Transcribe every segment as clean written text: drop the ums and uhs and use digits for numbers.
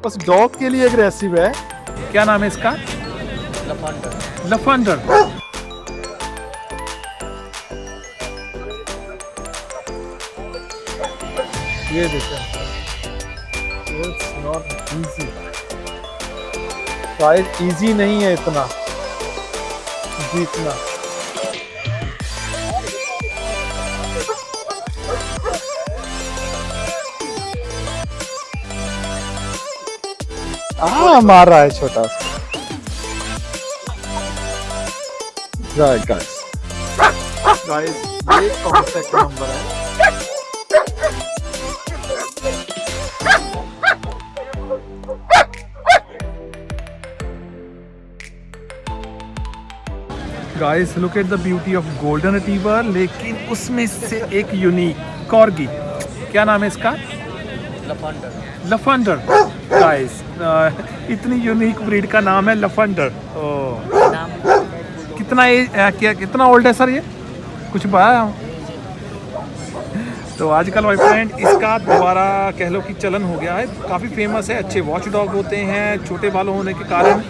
बस डॉग के लिए एग्रेसिव है। क्या नाम है इसका? लफांडर। ये देखो, इट्स नॉट इजी, शायद इजी नहीं है इतना जीतना। मार रहा है छोटा सा। गाइस ये कॉन्टैक्ट नंबर है। Guys look at the beauty of golden retriever, लेकिन उसमें से एक यूनिक कॉर्गी। क्या नाम है इसका? लफांडर। गाइस इतनी यूनिक ब्रीड का नाम है लफांडर। कितना ओल्ड है सर ये? कुछ बताया? तो आजकल माय फ्रेंड इसका दोबारा कह लो कि चलन हो गया है, काफ़ी फेमस है। अच्छे वॉच डॉग होते हैं, छोटे बालों होने के कारण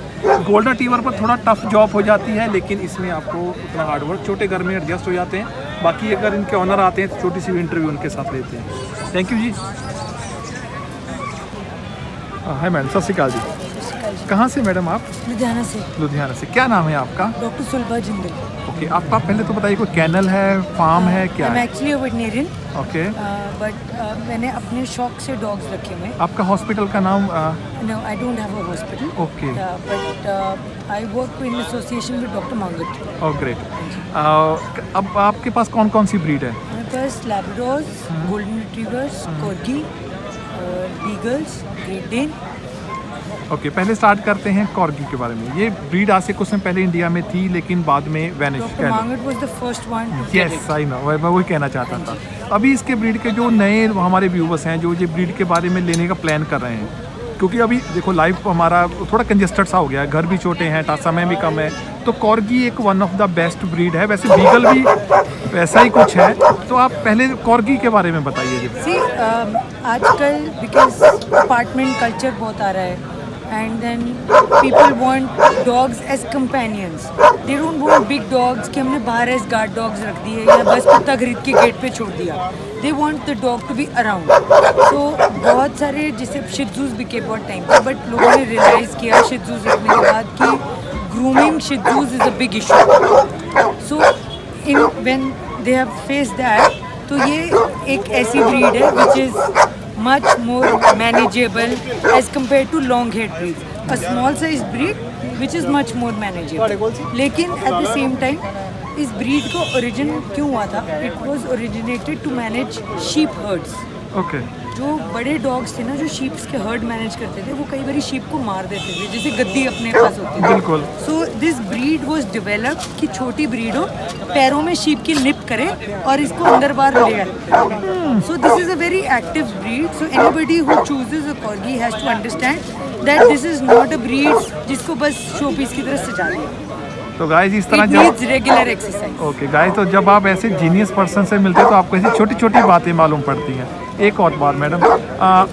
गोल्डन रिट्रीवर पर थोड़ा टफ जॉब हो जाती है, लेकिन इसमें आपको उतना हार्डवर्क, छोटे घर में एडजस्ट हो जाते हैं। बाकी अगर इनके ऑनर आते हैं तो छोटी सी इंटरव्यू उनके साथ लेते हैं। थैंक यू जी। हाय मैडम, सत श्री अकाल जी। कहाँ से मैडम आप? लुधियाना से। लुधियाना से। क्या नाम है आपका? डॉक्टर सुलभा जिंदल। ओके, आपका पहले तो बताइए, कोई कैनल है, फार्म है, क्या है? Actually veterinarian. ओके, बट मैंने अपने शौक से डॉग्स रखे हुए। आपका हॉस्पिटल का नाम? No, I don't have a hospital. Okay, but I work in association with doctor Mangat. Oh great. अब आपके पास कौन कौन सी ब्रीड है? मेरे पास Labradors, golden retrievers, corgi, beagles, great Dane. Okay, पहले स्टार्ट करते हैं कॉर्गी के बारे में। ये ब्रीड आज से कुछ समय पहले इंडिया में थी, लेकिन बाद में वैनिश कर doctor Mangat was the first one to get yes I know, मैं वही कहना चाहता था। अभी इसके ब्रीड के जो नए हमारे व्यूवर्स हैं, जो ये ब्रीड के बारे में लेने का प्लान कर रहे हैं, क्योंकि अभी देखो लाइफ हमारा थोड़ा कंजेस्टेड सा हो गया है, घर भी छोटे हैं, समय भी कम है, तो कॉर्गी एक one of the best breed है। वैसे बीगल भी वैसा ही कुछ है, तो आप पहले कॉर्गी के बारे में बताइए। सी आजकल बिकॉज अपार्टमेंट कल्चर बहुत आ रहा है, and then people want dogs as companions. They don't want big dogs कि हमने बाहर ऐसे गार्ड डॉग्स रख दिए या बस कुत्ता खरीद के गेट पे छोड़ दिया। They want the dog to be around. So बहुत सारे जैसे शित्जूस बिके बहुत टाइम पे, बट लोगों ने रियलाइज़ किया शित्जूस रखने के बाद कि grooming shih tzus is a big issue. So when they have faced that, तो ये एक ऐसी ब्रीड है which is much more manageable as compared to long-haired breeds. A small size breed which is much more manageable. लेकिन at the same time इस breed को origin क्यों हुआ था? It was originated to manage sheep herds. Okay, जो बड़े dogs थे ना, जो शीप्स के हर्ड मैनेज करते थे, वो कई बार शीप को मार देते थे, जैसे गद्दी अपने पास होती थी। बिल्कुल। So this breed was developed कि छोटी ब्रीड हो, पैरों में शीप की निप करे और इसको अंदर बाहर ले आए। So this is a very active breed. So anybody who chooses a corgi has to understand that this is not a breed जिसको बस शो पीस की तरह सजा दिया। तो गाइस इस तरह जब रेगुलर एक्सरसाइज। ओके गाइस, तो जब आप ऐसे जीनियस पर्सन से मिलते हैं तो आपको ऐसी छोटी छोटी बातें मालूम पड़ती हैं। एक और बात मैडम,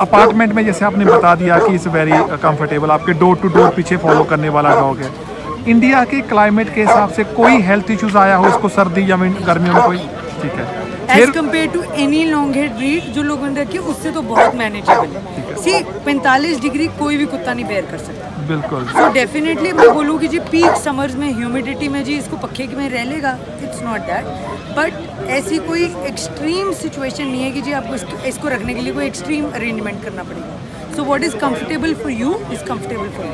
अपार्टमेंट में जैसे आपने बता दिया कि इज़ वेरी कंफर्टेबल, आपके डोर टू डोर पीछे फॉलो करने वाला डॉग है। इंडिया के क्लाइमेट के हिसाब से कोई हेल्थ इश्यूज आया हो इसको सर्दी या गर्मियों में कोई? ठीक है, as compare to any long head breed जो लोगों ने रखी है उससे तो बहुत मैनेजेबल है। सी 45 डिग्री कोई भी कुत्ता नहीं बेयर कर सकता। बिल्कुल। सो डेफिनेटली मैं बोलूँगी जी पीक समर्स में ह्यूमिडिटी में जी इसको पक्के में रह लेगा, इट्स नॉट दैट, बट ऐसी कोई एक्सट्रीम सिचुएशन नहीं है कि जी आपको इसको रखने के लिए कोई एक्सट्रीम अरेंजमेंट करना पड़ेगा। So what is comfortable for you is comfortable for you.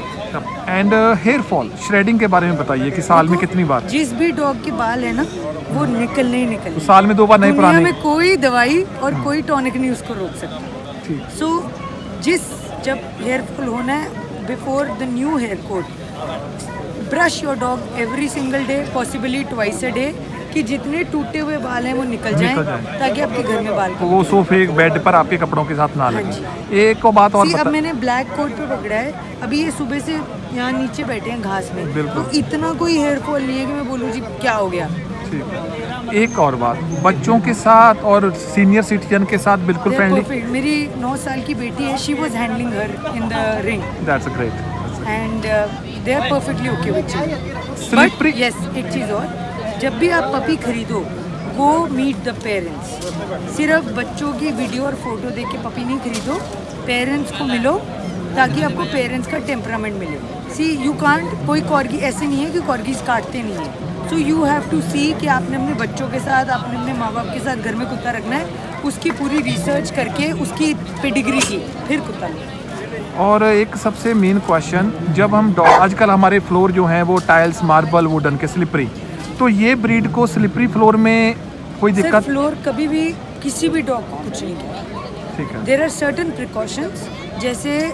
And hair fall, shedding के बारे में बताइए कि साल में कितनी बार? जिस भी डॉग के बाल है ना वो निकलने ही निकलने, तो साल में 2 बार नहीं पुराने? दुनिया में कोई दवाई और कोई टॉनिक नहीं उसको रोक सकती। सो जब हेयर फॉल होना है, before the new hair coat, brush your dog every single day, possibly twice a day, कि जितने टूटे हुए बाल हैं वो निकल जाएं ताकि आपके घर में बाल वो सोफे बेड पर आपके कपड़ों के साथ ना लगे। एक और बात और अब मैंने ब्लैक कोट पे पकड़ा है, अभी ये सुबह से यहाँ नीचे बैठे हैं घास में, तो इतना कोई हेयर फॉल नहीं है कि मैं बोलूँ जी क्या हो गया। ठीक है। एक और बात, बच्चों के साथ और सीनियर सिटीजन के साथ बिल्कुल They're फ्रेंडली। perfect. मेरी 9 साल की बेटी है, she was handling her in the ring that's great. And they are perfectly okay with Slippery- but yes, एक चीज़ और, जब भी आप पपी खरीदो, गो मीट द पेरेंट्स। सिर्फ बच्चों की वीडियो और फोटो देख के पपी नहीं खरीदो, पेरेंट्स को मिलो ताकि आपको पेरेंट्स का टेम्परामेंट मिले। सी यू कांट, कोई कॉर्गी ऐसे नहीं है कि कॉर्गीज काटते नहीं है, सो यू हैव टू सी कि आपने अपने बच्चों के साथ, आपने अपने माँ बाप के साथ घर में कुत्ता रखना है, उसकी पूरी रिसर्च करके उसकी पेडिग्री की फिर कुत्ता लो। और एक सबसे मेन क्वेश्चन, जब हम आजकल हमारे फ्लोर जो हैं वो टाइल्स, मार्बल, वुडन के स्लिपरी, तो ये ब्रीड को स्लिपरी फ्लोर में कोई सर दिक्कत? फ्लोर कभी भी किसी भी डॉग को कुछ नहीं किया। ठीक है। देर आर सर्टन प्रिकॉशंस, जैसे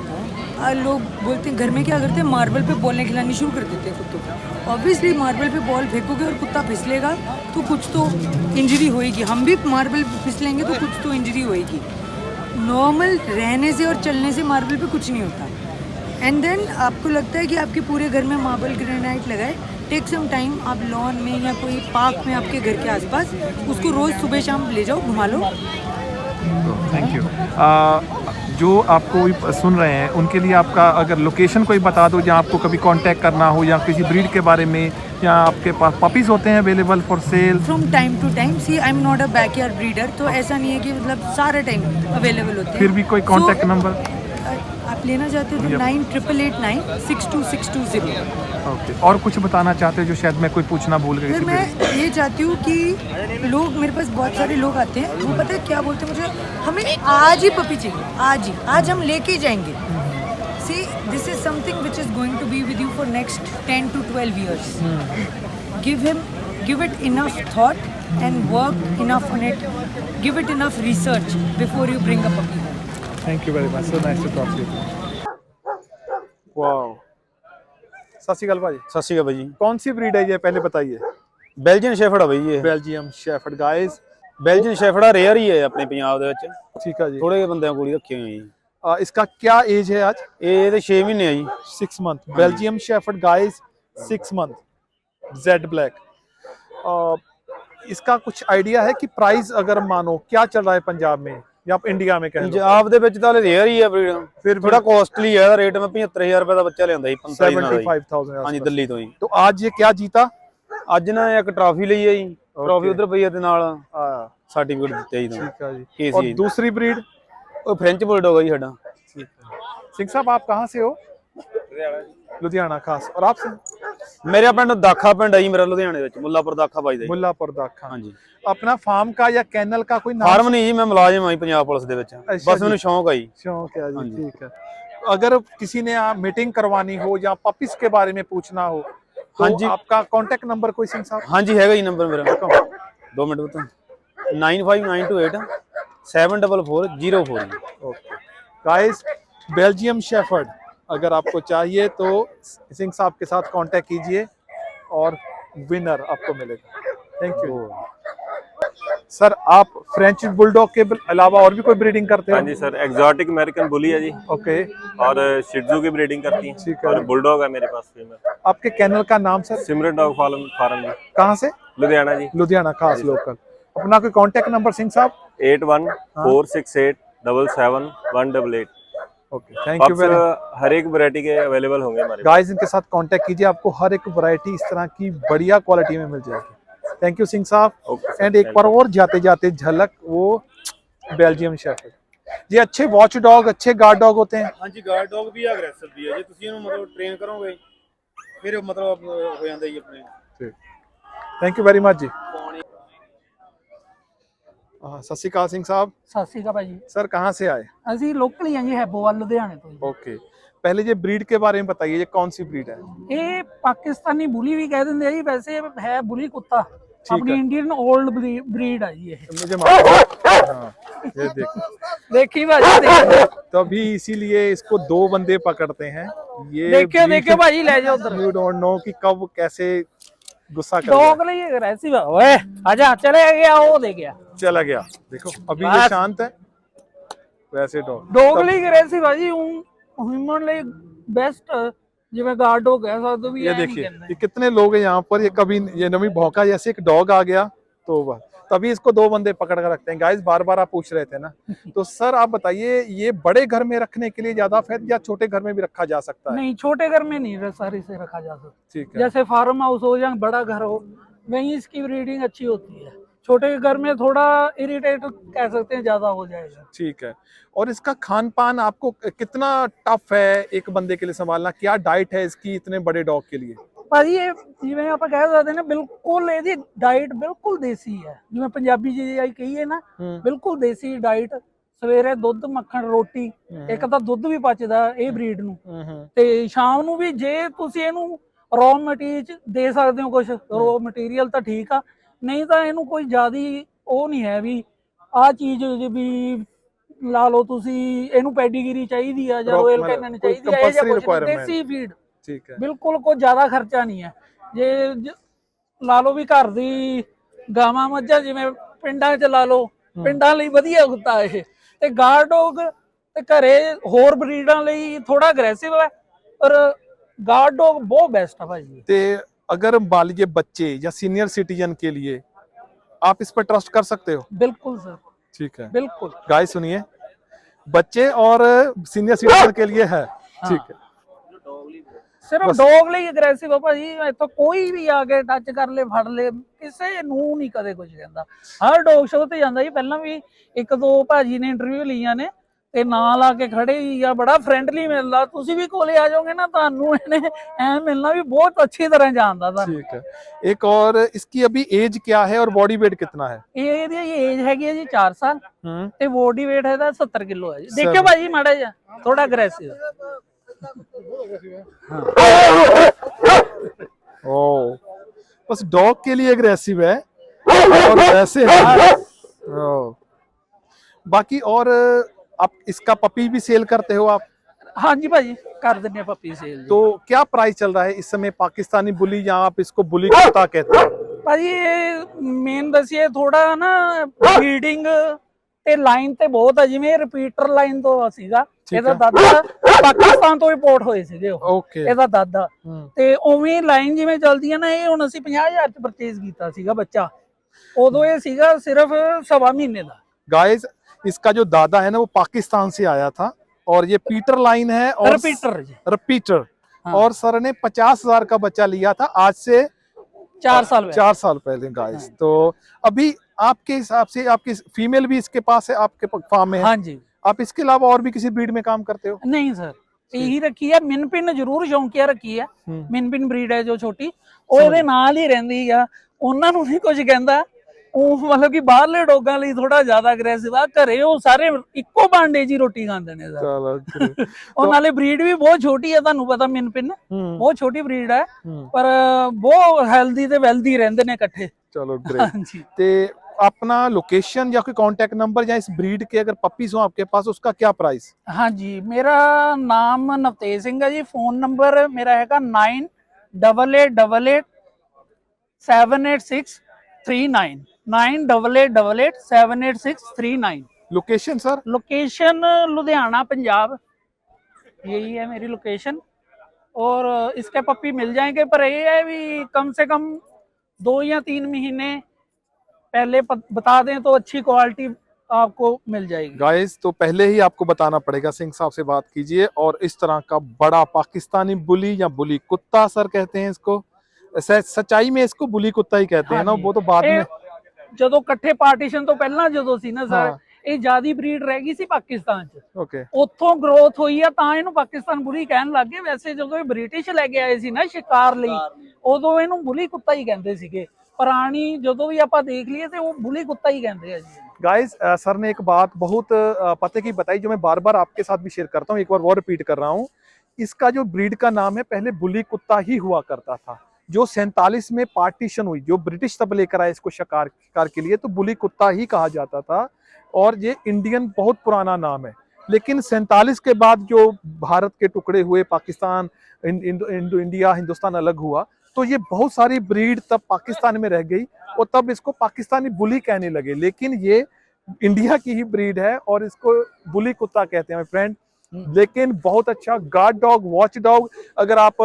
लोग बोलते हैं घर में क्या करते हैं, मार्बल पे बॉलें खिलानी शुरू कर देते हैं कुत्तों को। ऑब्वियसली मार्बल पे बॉल फेंकोगे और कुत्ता फिसलेगा तो कुछ तो इंजरी होएगी, हम भी मार्बल पे फिसलेंगे तो कुछ तो इंजरी होएगी। नॉर्मल रहने से और चलने से मार्बल पे कुछ नहीं होता। एंड देन आपको लगता है कि आपके पूरे घर में मार्बल ग्रेनाइट लगाए, टेक सम टाइम, आप लॉन में या कोई पार्क में आपके घर के आसपास उसको रोज़ सुबह शाम ले जाओ, घुमा लो। Thank you. जो आपको सुन रहे हैं उनके लिए आपका अगर लोकेशन कोई बता दो जहाँ आपको कभी कांटेक्ट करना हो, या किसी ब्रीड के बारे में, या आपके पास पपीज़ होते हैं available for sale? From time to time, see I am not a backyard breeder, तो ऐसा नहीं है कि मतलब सारा टाइम अवेलेबल होते हैं। फिर भी कोई कांटेक्ट नंबर? आप लेना चाहते हो तो 9888962620। ओके। और कुछ बताना चाहते हो जो शायद मैं कोई पूछना भूल गई? फिर मैं ये चाहती हूँ कि लोग, मेरे पास बहुत सारे लोग आते हैं, वो पता है क्या बोलते हैं मुझे, हमें आज ही पपी चाहिए, आज ही, आज हम लेके ही जाएंगे। See this is something which is going to be with you for next 10 to 12 years. Give it enough thought and work enough on it. Give it enough research before you bring a puppy home. Thank you very much, so nice to talk to you. Wow, सत श्री अकाल भाजी। सत श्री अकाल भाई। कौन सी ब्रीड है ये, पहले बताइए। बेल्जियन शेफर्ड है भाई ये। Belgium shepherd guys. Belgian shepherd rare ही है अपने पंजाब ਦੇ ਵਿੱਚ। ठीक है जी। ਥੋੜੇ ਜਿਹੇ ਬੰਦਿਆਂ ਕੋਲ ਹੀ ਰੱਖੇ ਹੋਏ ਜੀ। इसका क्या एज है आज? ਇਹ ਇਹਦੇ 6 ਮਹੀਨੇ ਆ ਜੀ। 6 month। Belgium shepherd guys, 6 month, Z black. इसका कुछ आइडिया है कि प्राइस अगर मानो क्या चल रहा है पंजाब में या आप इंडिया में कहें? ਪੰਜਾਬ ਦੇ ਵਿੱਚ ਤਾਂ ਰੇयर ਹੀ ਆ ਬਰੀਡ। ਫਿਰ ਥੋੜਾ ਕਾਸਟਲੀ ਹੈ, ਰੇਟ ਮੈਂ 75000 ਰੁਪਏ ਦਾ ਬੱਚਾ ਲਿਆਂਦਾ ਜੀ 45 ਨਾਲ। 75,000। ਹਾਂਜੀ ਦਿੱਲੀ ਤੋਂ ਜੀ। तो आज ये क्या जीता? ਅੱਜ ਨਾ ਇੱਕ ਟਰਾਫੀ ਲਈ ਹੈ ਜੀ। ਟਰਾਫੀ ਉਧਰ ਪਈ ਹੈ ਤੇ ਨਾਲ ਸਰਟੀਫਿਕੇਟ ਦਿੱਤੇ ਜੀ। ठीक है जी। KCI और दूसरी ब्रीड? ਉਹ ਫ੍ਰੈਂਚ ਬੁਲਡੌਗ ਹੈ ਜੀ ਸਾਡਾ। सिंह साहब आप कहाँ से हो? लुधियाना खास। और आप? ਮੇਰਾ ਪਿੰਡ ਦਾਖਾ ਪਿੰਡ ਹੈ ਜੀ ਮੇਰਾ, ਲੁਧਿਆਣੇ ਵਿੱਚ ਮੁੱਲਾਪੁਰ ਦਾਖਾ ਵੱਜਦਾ ਜੀ। मुल्लापुर दाखा। ਹਾਂਜੀ। अपना फार्म का या कैनल का कोई नाम? ਫਾਰਮ ਨਹੀਂ ਜੀ, ਮੈਂ ਮੁਲਾਜ਼ਮ ਆ ਜੀ ਪੰਜਾਬ ਪੁਲਿਸ ਦੇ ਵਿੱਚ। ਬਸ ਮੈਨੂੰ ਸ਼ੌਂਕ ਆ ਜੀ। शौक है जी। हाँ जी। ठीक है। अगर किसी ने मीटिंग करवानी हो या पपीज के बारे में पूछना हो तो हाँ जी। आपका कांटेक्ट नंबर कोई सिंह साहब? ਹਾਂਜੀ ਹੈਗਾ ਜੀ ਨੰਬਰ ਮੇਰਾ। 2 ਮਿੰਟ ਬਤਾ। 95928 74404 जी। ओके गाइस, बेल्जियम शेफर्ड अगर आपको चाहिए तो सिंह साहब के साथ कांटेक्ट कीजिए और विनर आपको मिलेगा। Thank you sir. आप फ्रेंच बुलडॉग के अलावा और भी कोई ब्रीडिंग करते हो? हाँ जी सर, एग्जॉटिक अमेरिकन बुली है जी, ओके। और शिट्जू की ब्रीडिंग करती हैं, ठीक है। और बुलडॉग है मेरे पास फीमेल। आपके कैनल का नाम सर? सिमरन डॉग फार्म जी, कहाँ से? लुधियाना जी। लुधियाना खास लोकल। अपना कोई contact number Singh Sahab? 8146877188। Okay, thank you very much. हर एक वैरायटी के अवेलेबल होंगे हमारे गाइस इनके साथ कांटेक्ट कीजिए, आपको हर एक वैरायटी इस तरह की बढ़िया क्वालिटी में मिल जाएगी। थैंक यू सिंह साहब। ओके सर, एंड एक बार और जाते जाते झलक वो बेल्जियम शेफर्ड। ये अच्छे वॉच डॉग, अच्छे गार्ड डॉग होते हैं। ਹਾਂਜੀ ਗਾਰਡ ਡੌਗ ਵੀ ਅਗਰੈਸਿਵ ਵੀ ਹੈ। ਜੇ ਤੁਸੀਂ ਇਹਨੂੰ ਮਤਲਬ ਟ੍ਰੇਨ ਕਰੋਗੇ ਫਿਰ ਮਤਲਬ ਹੋ ਜਾਂਦਾ ਜੀ ਆਪਣੇ। थैंक यू वेरी मच जी। सत श्री अकाल सिंह साहब। ਸਤਿ ਸ਼੍ਰੀ ਅਕਾਲ ਭਾਜੀ। सर कहाँ से आए? ਅਸੀਂ ਲੋਕਲ ਹੀ ਹਾਂ ਜੀ, ਹੈਬੋਵਾਲ ਲੁਧਿਆਣੇ ਤੋਂ ਜੀ। ओके, पहले ये ब्रीड के बारे में बताइए, ये कौन सी ब्रीड है? ਇਹ ਪਾਕਿਸਤਾਨੀ ਬੁਲੀ ਵੀ ਕਹਿ ਦਿੰਦੇ ਆ ਜੀ, ਵੈਸੇ ਹੈ ਬੁਲੀ ਕੁੱਤਾ, ਆਪਣੀ है। ਇੰਡੀਅਨ 올ਡ ਬਰੀਡ ਆ ਜੀ ਇਹ। मुझे हाँ, ये देखो। ਦੇਖੀ ਭਾਜੀ, ਦੇਖਿਓ तभी इसीलिए इसको 2 बंदे पकड़ते हैं। ये ਦੇਖਿਓ ਭਾਜੀ, ਲੈ ਜਾਓ ਉਧਰ। यू डोंट नो कि कब कैसे गुस्सा कर ਡੌਗ ਲਈ ਅਗਰੈਸਿਵ ਆ। ਓਏ ਆਜਾ, ਚਲੇ ਗਿਆ, ਉਹ ਦੇ ਗਿਆ। चला गया। देखो अभी ये बस। शांत है, वैसे डॉग ਡੌਗ ਲਈ ਅਗਰੈਸਿਵ ਆ ਜੀ। ਹਿਊਮਨ ਲਈ ਬੈਸਟ ਜਿਵੇਂ ਗਾਰਡ ਡੌਗ ਕਹਿ ਸਕਦੇ ਹੋ ਵੀ ये ਐ ਨਹੀਂ देखिए ਕਹਿੰਦੇ ये कितने लोग हैं यहाँ पर, ये कभी ये नवी भौंका जैसे एक डॉग आ गया तो वह तभी इसको 2 बंदे पकड़ कर रखते हैं। गाइस बार बार आप पूछ रहे थे ना, तो सर आप बताइए ये बड़े घर में रखने के लिए ज्यादा फायदा या छोटे घर में भी रखा जा सकता है? नहीं, छोटे घर में नहीं सारी से रखा जा सकता। ठीक है, जैसे फार्म हाउस हो या बड़ा घर हो, वहीं इसकी ब्रीडिंग अच्छी होती है। छोटे घर में थोड़ा इरिटेट कह सकते हैं, ज्यादा हो जाएगा। ठीक है। और इसका खान पान आपको कितना टफ है एक बंदे के लिए संभालना? क्या डाइट है इसकी इतने बड़े डॉग के लिए? ਭਾਜੀ ਇਹ ਜਿਵੇਂ ਆਪਾਂ ਕਹਿ ਸਕਦੇ ਨੇ, ਬਿਲਕੁਲ ਇਹਦੀ ਡਾਈਟ ਬਿਲਕੁਲ ਦੇਸੀ ਹੈ। ਜਿਵੇਂ ਪੰਜਾਬੀ ਜੀ ਆਈ ਕਹੀਏ ਨਾ, ਬਿਲਕੁਲ ਦੇਸੀ ਡਾਈਟ। ਸਵੇਰੇ ਦੁੱਧ ਮੱਖਣ ਰੋਟੀ, ਇੱਕ ਤਾਂ ਦੁੱਧ ਵੀ ਪਚਦਾ ਇਹ ਬਰੀਡ ਨੂੰ, ਤੇ ਸ਼ਾਮ ਨੂੰ ਵੀ ਜੇ ਤੁਸੀਂ ਇਹਨੂੰ ਰॉ ਮਟੀਰੀਅਲ ਦੇ ਸਕਦੇ ਹੋ ਕੁਝ ਰॉ ਮਟੀਰੀਅਲ ਤਾਂ ਠੀਕ ਆ, ਨਹੀਂ ਤਾਂ ਇਹਨੂੰ ਕੋਈ ਜ਼ਿਆਦੀ ਉਹ ਨਹੀਂ ਹੈ ਵੀ ਆਹ ਚੀਜ਼ ਵੀ ਲਾ ਲਓ ਤੁਸੀਂ ਇਹਨੂੰ ਪੈਡੀਗਰੀ ਚਾਹੀਦੀ ਆ ਜਾਂ ਰੋਇਲ ਕੈਨਨ ਚਾਹੀਦੀ ਆ, ਇਹ ਜਾਂ ਕੁਝ ਦੇਸੀ ਫੀਡ। ठीक है, ਬਿਲਕੁਲ ਕੋਈ ਜ਼ਿਆਦਾ ਖਰਚਾ ਨਹੀਂ ਹੈ। ਜੇ ਲਾ ਲਓ ਵੀ ਘਰ ਦੀ ਗਾਵਾਂ ਮੱਝਾਂ ਜਿਵੇਂ ਪਿੰਡਾਂ 'ਚ ਲਾ ਲਓ, ਪਿੰਡਾਂ ਲਈ ਵਧੀਆ ਕੁੱਤਾ ਇਹ, ਤੇ ਗਾਰਡ ਡੌਗ ਤੇ ਘਰੇ ਹੋਰ ਬਰੀਡਾਂ ਲਈ ਥੋੜਾ ਅਗਰੈਸਿਵ ਹੈ, ਪਰ ਗਾਰਡ ਡੌਗ ਬਹੁਤ ਬੈਸਟ ਹੈ ਭਾਜੀ। ते अगर मान लीजिए बच्चे या सीनियर सिटीजन के लिए आप इस पर ट्रस्ट कर सकते हो? बिल्कुल सर, ठीक है। बिल्कुल। गाइस सुनिए, बच्चे और सीनियर सिटीजन के लिए है। ठीक है, ਸਿਰਫ ਡੌਗ ਲਈ ਅਗਰੈਸਿਵ ਆ ਭਾਜੀ। ਇੱਥੋਂ ਕੋਈ ਵੀ ਆ ਕੇ ਟੱਚ ਕਰ ਲੇ, ਫੜ ਲੇ, ਕਿਸੇ ਨੂੰ ਨਹੀਂ ਕਦੇ ਕੁਝ ਕਹਿੰਦਾ। ਹਰ ਡੌਗ ਸ਼ੋਅ ਤੇ ਜਾਂਦਾ ਜੀ, ਪਹਿਲਾਂ ਵੀ 1-2 ਭਾਜੀ ਨੇ ਇੰਟਰਵਿਊ ਲਈਆਂ ਨੇ ਤੇ ਨਾਂ ਲਾ ਕੇ ਖੜੇ ਹੀ ਆ, ਬੜਾ ਫਰੈਂਡਲੀ ਮਿਲਦਾ। ਤੁਸੀਂ ਵੀ ਕੋਲੇ ਆ ਜਾਓਗੇ ਨਾ, ਤੁਹਾਨੂੰ ਇਹਨੇ ਐ ਮਿਲਣਾ ਵੀ ਬਹੁਤ ਅੱਛੀ ਤਰ੍ਹਾਂ ਜਾਣਦਾ ਤੁਹਾਨੂੰ। ठीक है। एक और इसकी अभी एज क्या है और बॉडी वेट कितना है? ਇਹਦੀ ਏਜ ਹੈਗੀ ਹੈ ਜੀ 4 ਸਾਲ ਤੇ ਬੋਡੀ weight ਇਹਦਾ 70 ਕਿਲੋ ਹੈ ਜੀ। ਦੇਖਿਓ ਭਾਜੀ ਮਾੜਾ ਜਿਹਾ ਥੋੜਾ ਅਗਰੈਸਿਵ। ओ, बस डॉग के लिए एग्रेसिव है और वैसे है। ओ, बाकी और आप इसका पपी भी सेल करते हो आप? ਹਾਂਜੀ ਭਾਜੀ ਕਰ ਦਿੰਦੇ ਆ ਪੱਪੀ ਸੇਲ ਜੀ। तो क्या प्राइस चल रहा है इस समय पाकिस्तानी बुली, या आप इसको बुली कुत्ता कहते हैं? ਭਾਜੀ ਇਹ ਮੇਨ ਦੱਸੀਏ ਥੋੜਾ ਨਾ ਬਰੀਡਿੰਗ ਤੇ ਲਾਈਨ ਤੇ ਬਹੁਤ ਆ। ਜਿਵੇਂ ਰਿਪੀਟਰ ਲਾਈਨ ਤੋਂ ਸੀਗਾ, ਇਹਦਾ ਦਾਦਾ ਪਾਕਿਸਤਾਨ ਤੋਂ ਇੰਪੋਰਟ ਹੋਏ ਸੀਗੇ ਉਹ, ओके। ਇਹਦਾ ਦਾਦਾ। ਤੇ ਉਵੇਂ ਲਾਈਨ ਜਿਵੇਂ ਚੱਲਦੀ ਹੈ ਨਾ, ਇਹ ਹੁਣ ਅਸੀਂ 50,000 ਚ ਪਰਚੇਜ਼ ਕੀਤਾ ਸੀਗਾ ਬੱਚਾ, ਉਦੋਂ ਇਹ ਸੀਗਾ ਸਿਰਫ 1.25 ਮਹੀਨੇ ਦਾ। गाइस इसका जो दादा है ना वो पाकिस्तान से आया था, और ये पीटर लाइन है और रिपीटर जी। रिपीटर। हाँ। और सर ने 50,000 का बच्चा लिया था आज से 4 साल पहले। 4 साल पहले। गाइस तो अभी आपके हिसाब से आपकी फीमेल भी इसके पास है, आपके फार्म में है? हाँ जी। आप इसके अलावा और भी किसी ब्रीड में काम करते हो? नहीं सर, यही रखी है। मिनपिन जरूर शौकिया रखी है। मिनपिन ब्रीड है जो छोटी, ਉਹ ਇਹਦੇ ਨਾਲ ਹੀ ਰਹਿੰਦੀ ਆ। ਉਹਨਾਂ ਨੂੰ ਨਹੀਂ ਕੁਝ ਕਹਿੰਦਾ, ਉਹ ਮਤਲਬ ਕਿ ਬਾਹਰਲੇ ਡੌਗਾਂ ਲਈ ਥੋੜਾ ਜ਼ਿਆਦਾ ਅਗਰੈਸਿਵ ਆ। ਘਰੇ ਉਹ ਸਾਰੇ ਇੱਕੋ ਬਾਂਡੇ 'ਚ ਹੀ ਰੋਟੀ ਖਾਂਦੇ ਨੇ ਸਰ। ਉਹ ਨਾਲੇ ਬਰੀਡ ਵੀ ਬਹੁਤ ਛੋਟੀ ਹੈ, ਤੁਹਾਨੂੰ ਪਤਾ ਮਿਨਪਿਨ ਬਹੁਤ ਛੋਟੀ ਬਰੀਡ ਹੈ, ਪਰ ਬਹੁਤ ਹੈਲਦੀ ਤੇ ਵੈਲਦੀ ਰਹਿੰਦੇ ਨੇ ਇਕੱਠੇ। चलो ग्रेट। ते अपना लोकेशन या कोई कांटेक्ट नंबर या इस ब्रीड के अगर पपीज हो आपके पास, उसका क्या प्राइस? हाँ जी, मेरा नाम नवतेज सिंह है जी। फोन नंबर मेरा हैगा 9888878639 9888878639। Location sir? Location Ludhiana Punjab, यही है मेरी लोकेशन। और इसके पप्पी मिल जाएंगे, पर ये है भी कम से कम 2 या 3 महीने पहले बता दें तो अच्छी क्वालिटी आपको मिल जाएगी। गाइस तो पहले ही आपको बताना पड़ेगा, सिंह साहब से बात कीजिए। और इस तरह का बड़ा पाकिस्तानी बुली या बुली कुत्ता सर कहते हैं इसको, सच्चाई में इसको बुली कुत्ता ही कहते हैं ना, वो तो बाद में ਜਦੋਂ ਇਕੱਠੇ ਪਾਰਟੀਸ਼ਨ ਤੋਂ ਪਹਿਲਾਂ ਜਦੋਂ ਸੀ ਨਾ ਸਰ, ਇਹ ਜਿਆਦੀ ਬਰੀਡ ਰਹਿ ਗਈ ਸੀ ਪਾਕਿਸਤਾਨ 'ਚ। ओके। ਉੱਥੋਂ ਗਰੋਥ ਹੋਈ ਆ ਤਾਂ ਇਹਨੂੰ ਪਾਕਿਸਤਾਨ ਬੁਲੀ ਕਹਿਣ ਲੱਗ ਗਏ। ਵੈਸੇ ਜਦੋਂ ਇਹ ਬ੍ਰਿਟਿਸ਼ ਲੈ ਕੇ ਆਏ ਸੀ ਨਾ ਸ਼ਿਕਾਰ ਲਈ, ਉਦੋਂ ਇਹਨੂੰ ਬੁਲੀ ਕੁੱਤਾ ਹੀ ਕਹਿੰਦੇ ਸੀਗੇ। ਪੁਰਾਣੀ ਜਦੋਂ ਵੀ ਆਪਾਂ ਦੇਖ ਲਈਏ ਤੇ ਉਹ ਬੁਲੀ ਕੁੱਤਾ ही कहते हैं जी। गाइस सर ने एक बात बहुत पते की बताई, जो मैं बार बार आपके साथ भी शेयर करता हूँ, एक बार वो रिपीट कर रहा हूँ। इसका जो ब्रीड का नाम है पहले बुली कुत्ता ही हुआ करता था, जो 47 में पार्टीशन हुई, जो ब्रिटिश तब लेकर आए इसको शिकार के लिए, तो बुली कुत्ता ही कहा जाता था। और ये इंडियन बहुत पुराना नाम है। लेकिन 47 के बाद जो भारत के टुकड़े हुए, पाकिस्तान इंडिया हिंदुस्तान अलग हुआ, तो ये बहुत सारी ब्रीड तब पाकिस्तान में रह गई और तब इसको पाकिस्तानी बुली कहने लगे। लेकिन ये इंडिया की ही ब्रीड है और इसको बुली कुत्ता कहते हैं फ्रेंड। लेकिन बहुत अच्छा गार्ड डॉग, वॉच डॉग। अगर आप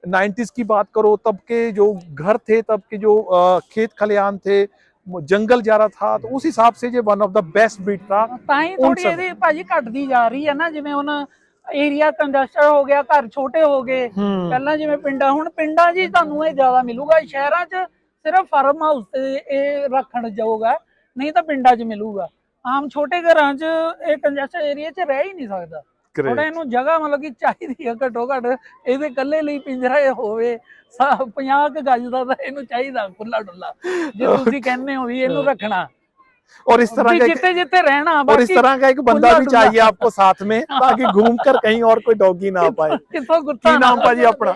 90s की बात करो, तब के जो घर थे, तब के जो खेत खलिहान थे, जंगल जा रहा था, तो उस हिसाब से ये one of the best breed था। ਤਾਂ ਹੀ उन ਥੋੜੀ सब ਇਹਦੀ ਭਾਜੀ ਘਟਦੀ ਜਾ ਰਹੀ ਹੈ ਨਾ, ਜਿਵੇਂ ਹੁਣ ਏਰੀਆ ਕੰਜਸਟਡ ਹੋ ਗਿਆ, ਘਰ ਛੋਟੇ ਹੋ ਗਏ। ਪਹਿਲਾਂ ਜਿਵੇਂ ਪਿੰਡਾਂ, ਹੁਣ ਪਿੰਡਾਂ 'ਚ ਹੀ ਤੁਹਾਨੂੰ ਇਹ ਜ਼ਿਆਦਾ ਮਿਲੂਗਾ, ਸ਼ਹਿਰਾਂ 'ਚ ਸਿਰਫ ਫਾਰਮ ਹਾਊਸ ਤੇ ਇਹ ਰੱਖਣ ਜਾਊਗਾ, ਨਹੀਂ ਤਾਂ ਪਿੰਡਾਂ 'ਚ ਮਿਲੂਗਾ। ਆਮ ਛੋਟੇ ਘਰਾਂ 'ਚ ਇਹ ਕੰਜਸਟਡ ਏਰੀਆ 'ਚ ਰਹਿ ਹੀ ਨਹੀਂ ਸਕਦਾ। ਥੋੜਾ ਇਹਨੂੰ ਜਗ੍ਹਾ ਮਤਲਬ ਕਿ ਚਾਹੀਦੀ ਹੈ ਘੱਟੋ ਘੱਟ, ਇਹਦੇ ਇਕੱਲੇ ਲਈ ਪਿੰਜਰਾ ਹੋਵੇ 50 ਕੁ ਗਜ ਦਾ, ਤਾਂ ਇਹਨੂੰ ਚਾਹੀਦਾ ਖੁੱਲਾ ਡੁੱਲਾ, ਜੇ ਤੁਸੀਂ ਕਹਿੰਦੇ ਹੋ ਵੀ ਇਹਨੂੰ ਰੱਖਣਾ। और इस तरह का जिते जिते रहना, और इस तरह का एक बंदा भी खुला-डुला। चाहिए आपको साथ में, ताकि घूम कर कहीं और कोई डॉगी ना आ पाए। किथों गुत्ता की ना नाम पाजी अपना?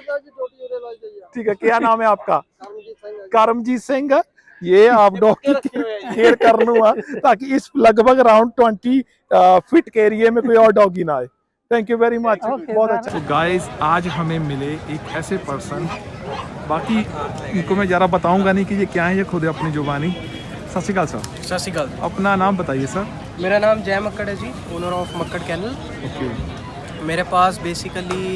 ठीक है, क्या नाम है आपका? करमजीत सिंह। ये आप डॉगी केयर कर लूंगा, ताकि इस लगभग अराउंड 20 फीट के एरिया में कोई और डॉगी ना आए। Thank you very much, Okay, बहुत sir. अच्छा। गाइस, आज हमें मिले एक ऐसे पर्सन, बाकी इनको मैं ज़रा बताऊंगा नहीं कि ये क्या है, ये खुद अपनी जुबानी। सत श्री अकाल सर। सत श्री अकाल। अपना नाम बताइए सर। मेरा नाम जय मक्कड़ है ji, owner of Makkar kennel. Okay. मेरे पास बेसिकली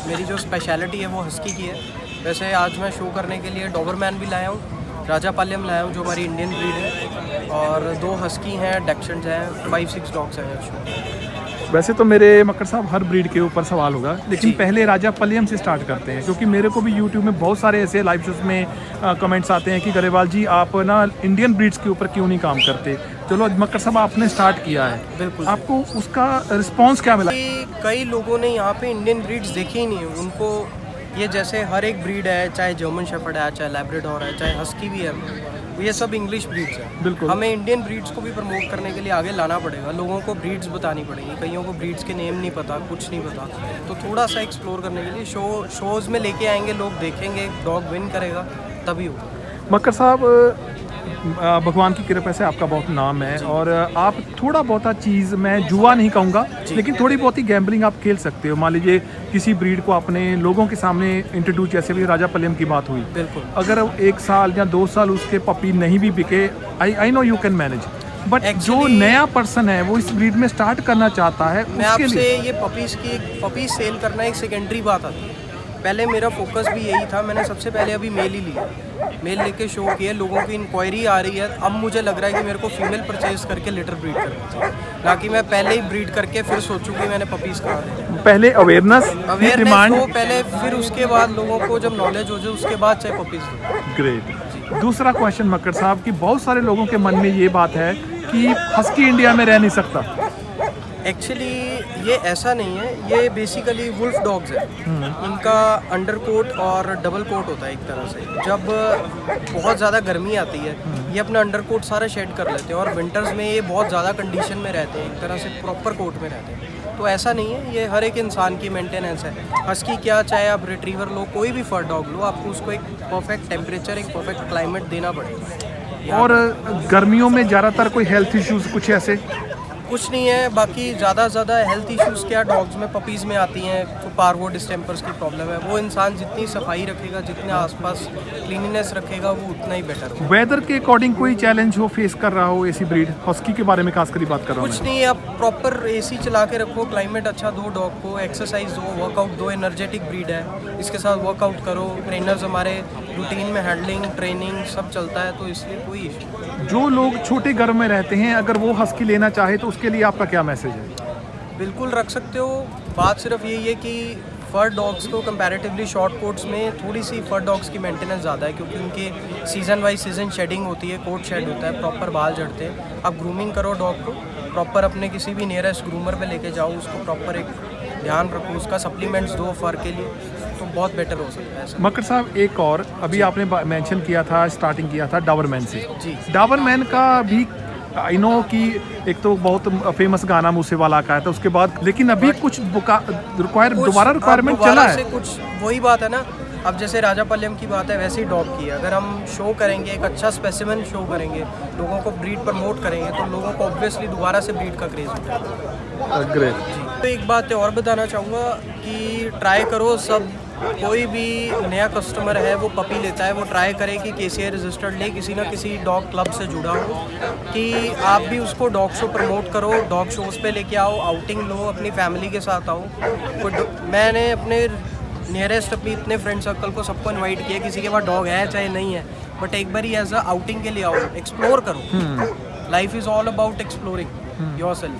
मेरी जो स्पेशलिटी है वो हस्की की है। वैसे आज मैं शो करने के लिए डॉबरमैन भी लाया हूँ, राजापालयम लाया हूँ जो हमारी इंडियन ब्रीड है, और 2 हस्की हैं, डैक्शंस हैं, 5-6 डॉग्स हैं शो। वैसे तो मेरे मक्कड़ साहब हर ब्रीड के ऊपर सवाल होगा, लेकिन जी। पहले राजापलयम से स्टार्ट करते हैं, क्योंकि मेरे को भी यूट्यूब में बहुत सारे ऐसे लाइव शोज में कमेंट्स आते हैं कि गरेवाल जी आप ना इंडियन ब्रीड्स के ऊपर क्यों नहीं काम करते। चलो मक्कड़ साहब आपने स्टार्ट किया है, बिल्कुल। आपको उसका रिस्पॉन्स क्या मिला? कई लोगों ने यहाँ पे इंडियन ब्रीड्स देखी ही नहीं है, उनको ये जैसे हर एक ब्रीड है, चाहे जर्मन शेफर्ड है, चाहे लैब्राडोर है, चाहे हस्की भी है, ये सब इंग्लिश ब्रीड्स हैं। बिल्कुल। हमें इंडियन ब्रीड्स को भी प्रमोट करने के लिए आगे लाना पड़ेगा, लोगों को ब्रीड्स बतानी पड़ेगी। कईयों को ब्रीड्स के नेम नहीं पता, कुछ नहीं पता, तो थोड़ा सा एक्सप्लोर करने के लिए शोज़ में लेके आएंगे, लोग देखेंगे, डॉग विन करेगा, तभी होगा। मक्कड़ साहब, भगवान की कृपा से आपका बहुत नाम है, और आप थोड़ा बहुत चीज़, मैं जुआ नहीं कहूँगा, लेकिन थोड़ी बहुत ही गैम्बलिंग आप खेल सकते हो। मान लीजिए किसी ब्रीड को आपने लोगों के सामने इंट्रोड्यूस, जैसे भी राजापलयम की बात हुई, बिल्कुल। अगर 1 साल या 2 साल उसके पपी नहीं भी बिके, I know you can manage, but जो Actually- नया पर्सन है वो इस ब्रीड में स्टार्ट करना चाहता है, मैं उसके आपसे लिए ये पपीज़ सेल करना एक सेकेंडरी बात आती है। पहले मेरा फोकस भी यही था, मैंने सबसे पहले अभी मेल ही लिया, मेल लेके शो किया, लोगों की इंक्वायरी आ रही है। अब मुझे लग रहा है कि मेरे को फीमेल परचेज करके लिटर ब्रीड करना चाहिए, ना कि मैं पहले ही ब्रीड करके फिर सोचूं कि मैंने पपीज़ कहाँ देने। पहले अवेयरनेस डिमांड हो पहले, फिर उसके बाद लोगों को जब नॉलेज हो जाए उसके बाद चाहे पपीज़ दो। ग्रेट। दूसरा क्वेश्चन मक्कड़ साहब, कि बहुत सारे लोगों के मन में ये बात है कि हस्की इंडिया में रह नहीं सकता। एक्चुअली ये ऐसा नहीं है, ये बेसिकली वुल्फ डॉग्स है। इनका अंडर कोट और डबल कोट होता है एक तरह से। जब बहुत ज़्यादा गर्मी आती है ये अपना अंडर कोट सारा शेड कर लेते हैं, और विंटर्स में ये बहुत ज़्यादा कंडीशन में रहते हैं, एक तरह से प्रॉपर कोट में रहते हैं। तो ऐसा नहीं है, ये हर एक इंसान की मेंटेनेंस है। हस्की क्या, चाहे आप रिट्रीवर लो, कोई भी फर डॉग लो, आपको उसको एक परफेक्ट टेम्परेचर, एक परफेक्ट क्लाइमेट देना पड़ेगा। और गर्मियों में ज़्यादातर कोई हेल्थ इश्यूज कुछ ऐसे? कुछ नहीं है, बाकी ज़्यादा से ज़्यादा हेल्थ इश्यूज़ क्या डॉग्स में, पपीज़ में आती हैं, तो पार्वो डिस्टेम्पर्स की प्रॉब्लम है। वो इंसान जितनी सफाई रखेगा, जितने आसपास क्लीनिनेस रखेगा, वो उतना ही बेटर होगा। वेदर के अकॉर्डिंग कोई चैलेंज हो फेस कर रहा हो ऐसी ब्रीड? हस्की के बारे में खासकर बात कर रहा हूँ कुछ मैं। नहीं है, आप प्रॉपर एसी चला के रखो, क्लाइमेट अच्छा दो डॉग को, एक्सरसाइज दो, वर्कआउट दो, एनर्जेटिक ब्रीड है, इसके साथ वर्कआउट करो। ट्रेनर्स हमारे रूटीन में हैंडलिंग, ट्रेनिंग सब चलता है, तो इसलिए कोई इशू। जो लोग छोटे घर में रहते हैं, अगर वो हस्की लेना चाहे तो उसके लिए आपका क्या मैसेज है? बिल्कुल रख सकते हो। बात सिर्फ यही है कि फर डॉग्स को कंपैरेटिवली शॉर्ट कोट्स में थोड़ी सी फर डॉग्स की मेंटेनेंस ज़्यादा है, क्योंकि उनके सीज़न वाइज सीज़न शेडिंग होती है, कोट शेड होता है, प्रॉपर बाल झड़ते हैं। आप ग्रूमिंग करो डॉग को प्रॉपर, अपने किसी भी नियरेस्ट ग्रूमर पे लेके जाओ, उसको प्रॉपर एक ध्यान रखो, उसका सप्लीमेंट्स दो फर के लिए, तो बहुत बेटर हो सकता है ऐसा। मक्कड़ साहब, एक और अभी आपने मेंशन किया था, स्टार्टिंग किया था डॉबरमैन से। जी। डॉबरमैन का भी आई नो कि एक तो बहुत फेमस गाना मूसेवाला का है, तो उसके बाद लेकिन अभी कुछ दोबारा रिक्वायरमेंट चला है। से कुछ वही बात है ना, अब जैसे राजापालयम की बात है वैसे ही डॉग की है। अगर हम शो करेंगे, एक अच्छा स्पेसिमेन शो करेंगे, लोगों को ब्रीड प्रमोट करेंगे, तो लोगों को ऑब्वियसली दोबारा से ब्रीड का क्रेज होगा। ग्रेट। तो एक बात और बताना चाहूँगा कि ट्राई करो सब कोई भी नया कस्टमर है वो पपी लेता है वो ट्राई करे कि KCI रजिस्टर्ड ले, किसी ना किसी डॉग क्लब से जुड़ा हो, कि आप भी उसको डॉग शो प्रमोट करो, डॉग शोज़ पे लेके आओ, आउटिंग लो, अपनी फैमिली के साथ आओ। मैंने अपने नियरेस्ट अपनी इतने फ्रेंड सर्कल को सबको इनवाइट किया, किसी के पास डॉग है चाहे नहीं है, बट एक बार ही एज अ आउटिंग के लिए आओ, एक्सप्लोर करो। Life is all about exploring yourself.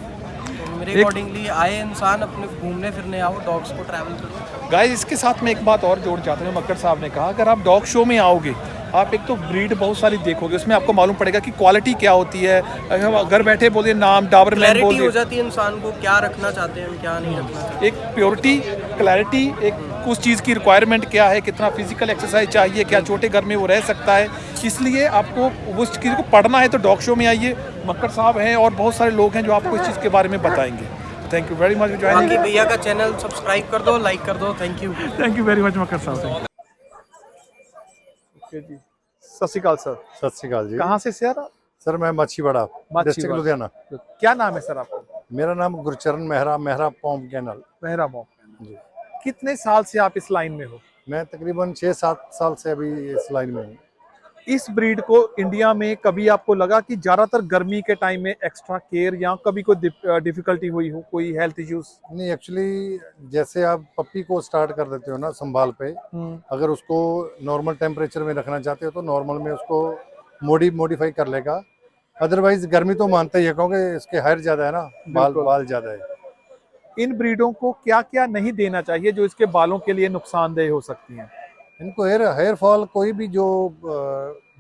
मेरे अकॉर्डिंगली आए इंसान अपने घूमने फिरने आओ, डॉग्स को ट्रैवल करो। गाइस इसके साथ में एक बात और जोड़ चाहते हैं, मक्कर साहब ने कहा अगर आप डॉग शो में आओगे आप एक तो ब्रीड बहुत सारी देखोगे, उसमें आपको मालूम पड़ेगा कि क्वालिटी क्या होती है। हम घर बैठे बोलिए नाम डाबरमैन बोल क्लैरिटी दिए, हो जाती है इंसान को क्या रखना चाहते हैं, क्या नहीं रखना चाहते। एक प्योरिटी, क्लैरिटी, एक उस चीज़ की रिक्वायरमेंट क्या है, कितना फिजिकल एक्सरसाइज चाहिए, क्या छोटे घर में वो रह सकता है। इसलिए आपको उस चीज़ को पढ़ना है तो डॉग शो में आइए। मक्कर साहब हैं और बहुत सारे लोग हैं जो आपको इस चीज़ के बारे में बताएंगे। थैंक यू वेरी मच बाकी ज्वाइनिंग। भैया का चैनल सब्सक्राइब कर दो, लाइक कर दो। थैंक यू वेरी मच मक्कर साहब। ओके जी, सत श्री अकाल सर। सत श्री अकाल जी। कहाँ से सर? सर मैं माछीवाड़ा डिस्ट्रिक्ट लुधियाना। क्या नाम है सर आपका? मेरा नाम गुरचरण मेहरा, मेहरा पॉम कैनल। मेहरा मॉम जी। कितने साल से आप इस लाइन में हो? मैं तकरीबन 6-7 साल से अभी इस लाइन में हूँ। इस ब्रीड को इंडिया में कभी आपको लगा कि ज़्यादातर गर्मी के टाइम में एक्स्ट्रा केयर या कभी कोई डिफिकल्टी हुई हो, कोई हेल्थ इश्यूज? नहीं, एक्चुअली जैसे आप पप्पी को स्टार्ट कर देते हो ना संभाल पे, अगर उसको नॉर्मल टेम्परेचर में रखना चाहते हो तो नॉर्मल में उसको मॉडिफाई कर लेगा। अदरवाइज गर्मी तो मानता ही है क्योंकि इसके हायर ज़्यादा है ना, बाल ज़्यादा है। इन ब्रीडों को क्या क्या नहीं देना चाहिए जो इसके बालों के लिए नुकसानदेह हो सकती हैं? इनको हेयर फॉल कोई भी जो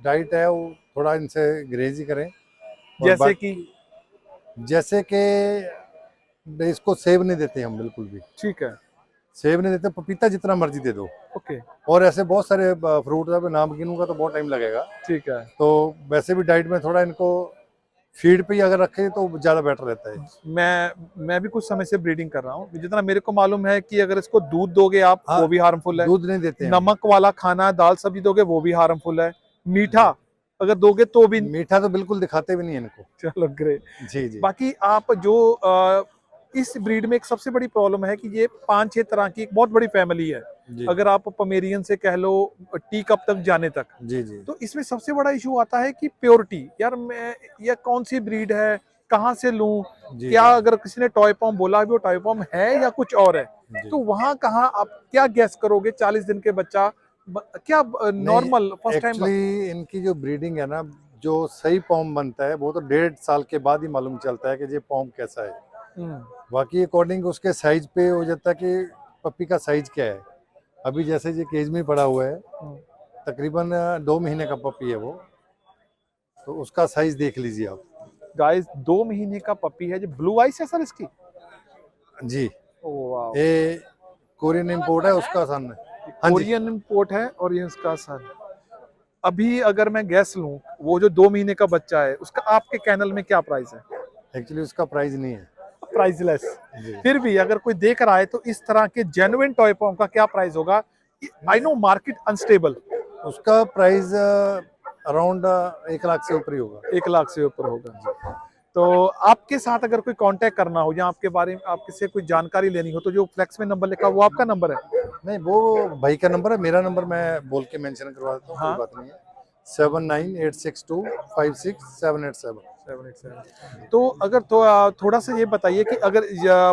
डाइट है वो थोड़ा इनसे ग्रेज ही करें। जैसे कि इसको सेब नहीं देते हम बिल्कुल भी। ठीक है, सेब नहीं देते, पपीता जितना मर्जी दे दो। ओके। और ऐसे बहुत सारे फ्रूट है, नाम गिनूंगा तो बहुत टाइम लगेगा। ठीक है, तो वैसे भी डाइट में थोड़ा इनको फीड पे ही अगर रखें तो ज़्यादा बेटर रहता है। मैं भी कुछ समय से ब्रीडिंग कर रहा हूँ, जितना मेरे को मालूम है कि अगर इसको दूध दोगे आप वो भी हार्मफुल है। दूध नहीं देते हैं। नमक वाला खाना, दाल सब्जी दोगे वो भी हार्मफुल है। मीठा अगर दोगे तो भी। मीठा तो बिल्कुल दिखाते भी नहीं है इनको। चलो ग्रेट। जी जी। बाकी आप जो इस ब्रीड में एक सबसे बड़ी प्रॉब्लम है कि ये 5-6 तरह की एक बहुत बड़ी फैमिली है। अगर आप पमेरियन से कह लो टी कप तक जाने तक। जी जी। तो इसमें सबसे बड़ा इशू आता है कि प्योरिटी। यार मैं ये कौन सी ब्रीड है, कहाँ से लूं, क्या अगर किसी ने टॉय पॉम बोला भी वो टॉय पॉम है या कुछ और है, तो वहाँ कहाँ आप क्या गैस करोगे? 40 दिन के बच्चा क्या नॉर्मल फर्स्ट टाइम? एक्चुअली इनकी जो ब्रीडिंग है ना, जो सही पॉम बनता है वो तो 1.5 साल के बाद ही मालूम चलता है कि ये पॉम कैसा है। बाकी अकॉर्डिंग उसके साइज पे हो जाता है कि पप्पी का साइज क्या है। अभी जैसे ये केज में पड़ा हुआ है, तकरीबन 2 महीने का पप्पी है वो, तो उसका साइज देख लीजिए आप। गाइस 2 महीने का पप्पी है। जो ब्लू आइस है सर इसकी? जी। ओह वाह। ये कोरियन इंपोर्ट है, उसका सन है। कोरियन इंपोर्ट है और ये इसका सन। अभी अगर मैं गैस लूं, वो जो 2 महीने का बच्चा है उसका आपके कैनल में क्या प्राइस है? एक्चुअली उसका प्राइस नहीं है, प्राइसलेस। फिर भी अगर कोई देख रहा है तो इस तरह के जेन्युइन टॉय पॉम का क्या प्राइस होगा? I know market unstable. उसका प्राइस अराउंड 1 लाख से ऊपर ही होगा। 1 लाख से ऊपर होगा। तो आपके साथ अगर कोई कांटेक्ट करना हो या आपके बारे में आप किसी कोई जानकारी लेनी हो तो जो फ्लेक्स में नंबर लिखा वो आपका नंबर है? नहीं, वो भाई का नंबर है, मेरा नंबर मैं बोल के मेंशन करवा देता हूँ। हाँ। कोई बात नहीं है। 7986256787। तो अगर तो थोड़ा सा ये बताइए कि अगर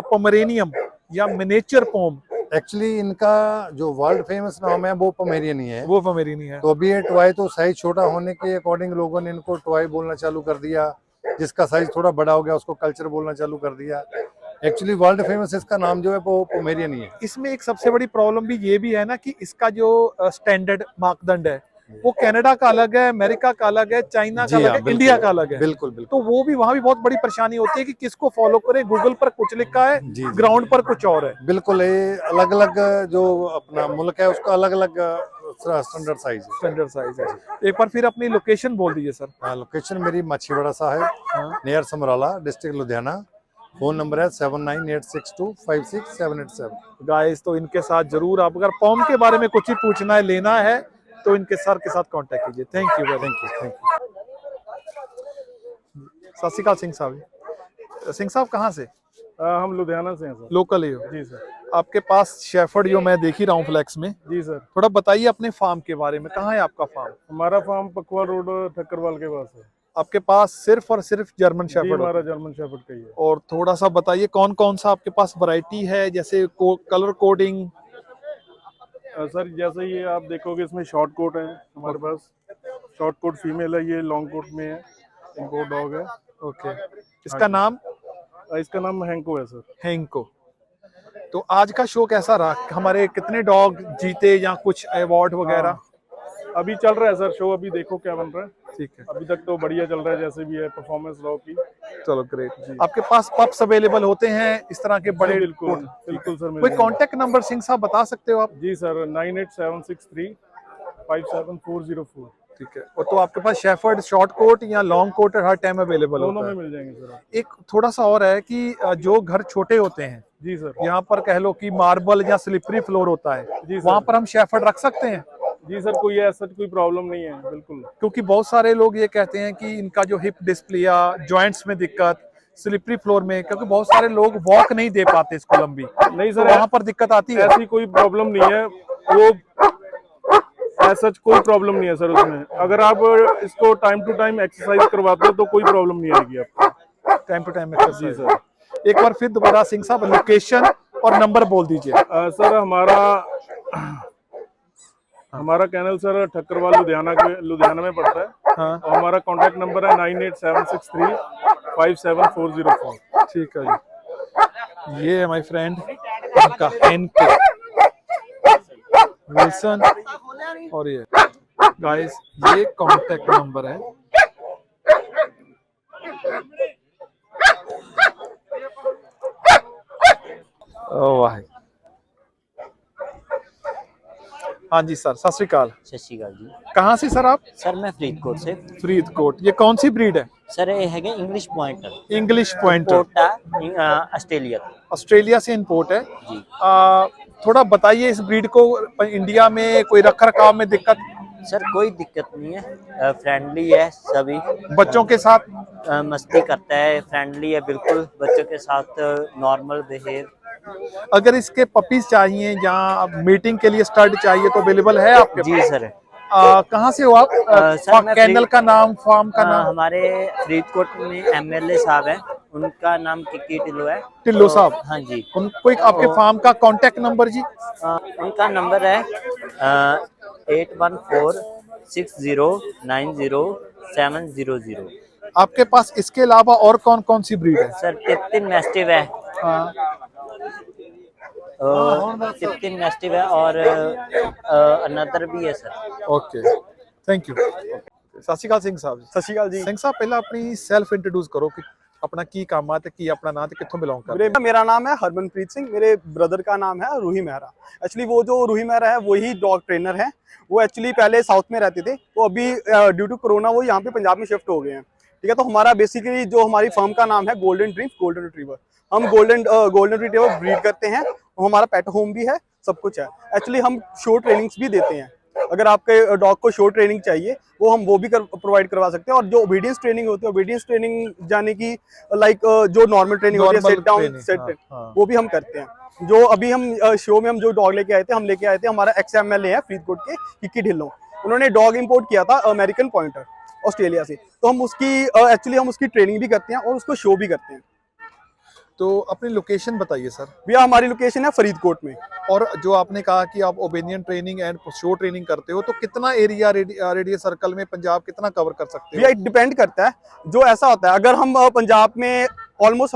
पोमेरेनियम या मिनिएचर पॉम, एक्चुअली इनका जो वर्ल्ड फेमस नाम है वो पोमेरियन ही है। वो पोमेरियन है। तो अभी ये टॉय तो साइज छोटा होने के अकॉर्डिंग लोगों ने इनको टॉय बोलना चालू कर दिया, जिसका साइज थोड़ा बड़ा हो गया उसको कल्चर बोलना चालू कर दिया। एक्चुअली वर्ल्ड फेमस इसका नाम जो है वो पोमेरियन ही है। इसमें एक सबसे बड़ी प्रॉब्लम भी ये भी है ना कि इसका जो स्टैंडर्ड मापदंड है वो कनाडा का अलग है, अमेरिका का अलग है, चाइना का अलग है, इंडिया का अलग है। बिल्कुल बिल्कुल। तो वो भी वहाँ भी बहुत बड़ी परेशानी होती है कि किसको फॉलो करें। गूगल पर कुछ लिखा है, ग्राउंड पर कुछ और है। बिल्कुल, ये अलग अलग जो अपना मुल्क है उसका अलग अलग स्टैंडर्ड साइज है। स्टैंडर्ड साइज है। एक बार फिर अपनी लोकेशन बोल दीजिए सर। हाँ, लोकेशन मेरी Machhiwara Sahib, near Samrala, district Ludhiana. Phone number है 7986256787। गाइस तो इनके साथ जरूर आप अगर पॉम के बारे में कुछ ही पूछना है, लेना है तो इनके सर के साथ कांटेक्ट कीजिए। Thank you. Thank you. सत श्री अकाल सिंह साहब। सिंह साहब कहाँ से? हम लुधियाना से हैं सर। लोकल ही हो? जी सर। आपके पास शेफर्ड जो मैं देख ही रहा हूँ फ्लैक्स में, जी सर। थोड़ा बताइए अपने फार्म के बारे में, कहाँ है आपका फार्म? हमारा फार्म पकवा रोड ठक्करवाल के पास है। आपके पास सिर्फ और सिर्फ जर्मन जी शेफर्ड हमारा होते हैं? जर्मन शेफर्ड का ही है। और थोड़ा सा बताइए कौन कौन सा आपके पास वैरायटी है, जैसे कलर कोडिंग? सर जैसे ये आप देखोगे इसमें शॉर्ट कोट है हमारे पास, शॉर्ट कोट फीमेल है, ये लॉन्ग कोट में है, इम्पोर्ट डॉग है। ओके, इसका नाम? इसका नाम हैंको है सर। हैंको। तो आज का शो कैसा रहा? हमारे कितने डॉग जीते या कुछ अवार्ड वगैरह? अभी चल रहा है सर शो, अभी देखो क्या बन रहा है। ठीक है, अभी तक तो बढ़िया चल रहा है, जैसे भी है परफॉर्मेंस डॉग की। चलो ग्रेट। आपके पास पप्स अवेलेबल होते हैं इस तरह के बड़े? बिल्कुल बिल्कुल सर। कोई कांटेक्ट नंबर सिंह साहब बता सकते हो आप? जी सर, 9876357404। ठीक है। और तो आपके पास शेफर्ड शॉर्ट कोट या लॉन्ग कोट हर टाइम अवेलेबल दोनों होता में है? मिल जाएंगे सर। एक थोड़ा सा और है कि जो घर छोटे होते हैं, जी सर। यहाँ पर कह लो कि मार्बल या स्लिपरी फ्लोर होता है, जी सर। वहाँ पर हम शेफर्ड रख सकते हैं? जी सर, कोई ऐसा कोई प्रॉब्लम नहीं है, बिल्कुल। क्योंकि बहुत सारे लोग ये कहते हैं कि इनका जो हिप डिस्प्ले या जॉइंट्स में दिक्कत, स्लिपरी फ्लोर में, क्योंकि बहुत सारे लोग वॉक नहीं दे पाते इसको लंबी, नहीं सर, तो वहाँ पर दिक्कत आती है? ऐसी कोई प्रॉब्लम नहीं है, वो ऐसा कोई प्रॉब्लम नहीं है सर उसमें। अगर आप इसको टाइम टू टाइम एक्सरसाइज करवाते हो तो कोई प्रॉब्लम नहीं आएगी आपको। टाइम टू टाइम जी एक्सरसाइज। सर। एक बार फिर दोबारा सिंह साहब लोकेशन और नंबर बोल दीजिए। सर हमारा कैनल सर ठक्करवाल लुधियाना में पड़ता है। हाँ। और हमारा कॉन्टैक्ट नंबर है 9876357404। ठीक है जी, ये है माय फ्रेंड इनका हैंको विल्सन, और ये गाइस ये कांटेक्ट नंबर है। ओ भाई, हाँ जी सर, सत श्री अकाल। सत श्री अकाल जी। कहाँ से सर आप? सर मैं फरीदकोट से। फरीदकोट। ये कौन सी ब्रीड है? सर ये है English pointer. English pointer, Australia का। ऑस्ट्रेलिया से इंपोर्ट है जी। थोड़ा बताइए इस ब्रीड को इंडिया में कोई रख रखाव में दिक्कत? सर कोई दिक्कत नहीं है, फ्रेंडली है, सभी बच्चों के साथ मस्ती करता है, फ्रेंडली है बिल्कुल, बच्चों के साथ नॉर्मल बिहेव। अगर इसके पपीज चाहिए या मीटिंग के लिए स्टड चाहिए तो अवेलेबल है आपके जी पास? सर। कहाँ से हो आप? सर मैं कैनल का नाम, फार्म का नाम? हमारे फरीदकोट में एमएलए साहब हैं, उनका नाम किक्की टिल्लो है। टिल्लो तो, साहब? हाँ जी। कोई आपके फार्म का कांटेक्ट नंबर जी? उनका नंबर है 8146090700। आपके पास इसके अलावा और कौन कौन सी ब्रीड है? सर टिप्टिन मैस्टिव है। हाँ। टिप्टिन मैस्टिव है और अनदर भी है सर। Okay, thank you. सत श्री अकाल ਸਿੰਘ ਸਾਹਿਬ ਜੀ। ਸਤਿ ਸ਼੍ਰੀ ਅਕਾਲ ਜੀ। ਸਿੰਘ ਸਾਹਿਬ ਪਹਿਲਾਂ ਆਪਣੀ ਸੈਲਫ ਇੰਟਰੋਡਿਊਸ ਕਰੋ ਕਿ अपना की काम है ते की अपना नाम ते कित्थों बिलोंग करते मेरे मेरा नाम है हरमनप्रीत सिंह, मेरे ब्रदर का नाम है रूही मेहरा। एक्चुअली वो जो रूही मेहरा है वही डॉग ट्रेनर है। वो एक्चुअली पहले साउथ में रहते थे, तो अभी ड्यू टू कोरोना वो यहाँ पे पंजाब में शिफ्ट हो गए हैं। ठीक है, तो हमारा बेसिकली जो हमारी फर्म का नाम है गोल्डन ड्रीम्स गोल्डन रिट्रीवर। हम गोल्डन रिट्रीवर ब्रीड करते हैं, हमारा पेट होम भी है, सब कुछ है। एक्चुअली हम शो ट्रेनिंग्स भी देते हैं, अगर आपके डॉग को शो ट्रेनिंग चाहिए वो भी प्रोवाइड करवा सकते हैं। और जो ओबीडियंस ट्रेनिंग होती है, ओबीडियंस ट्रेनिंग जाने की लाइक जो नॉर्मल ट्रेनिंग होती है, सेट डाउन सेट, वो भी हम करते हैं। जो अभी हम शो में हम जो डॉग लेके आए थे, हमारा XMLA है फरीदकोट के किक्की ढिल्लों, उन्होंने डॉग इंपोर्ट किया था अमेरिकन पॉइंटर ऑस्ट्रेलिया से। तो हम उसकी एक्चुअली हम उसकी ट्रेनिंग भी करते हैं और उसको शो भी करते हैं। तो अपनी लोकेशन बताइए सर। भैया हमारी लोकेशन है फरीदकोट में। और जो आपने कहा कि आप ओबेनियन ट्रेनिंग एंड शो ट्रेनिंग करते हो, तो कितना एरिया रेडियस सर्कल में पंजाब कितना कवर कर सकते हो? भैया डिपेंड करता है, जो ऐसा होता है अगर हम पंजाब में ऑलमोस्ट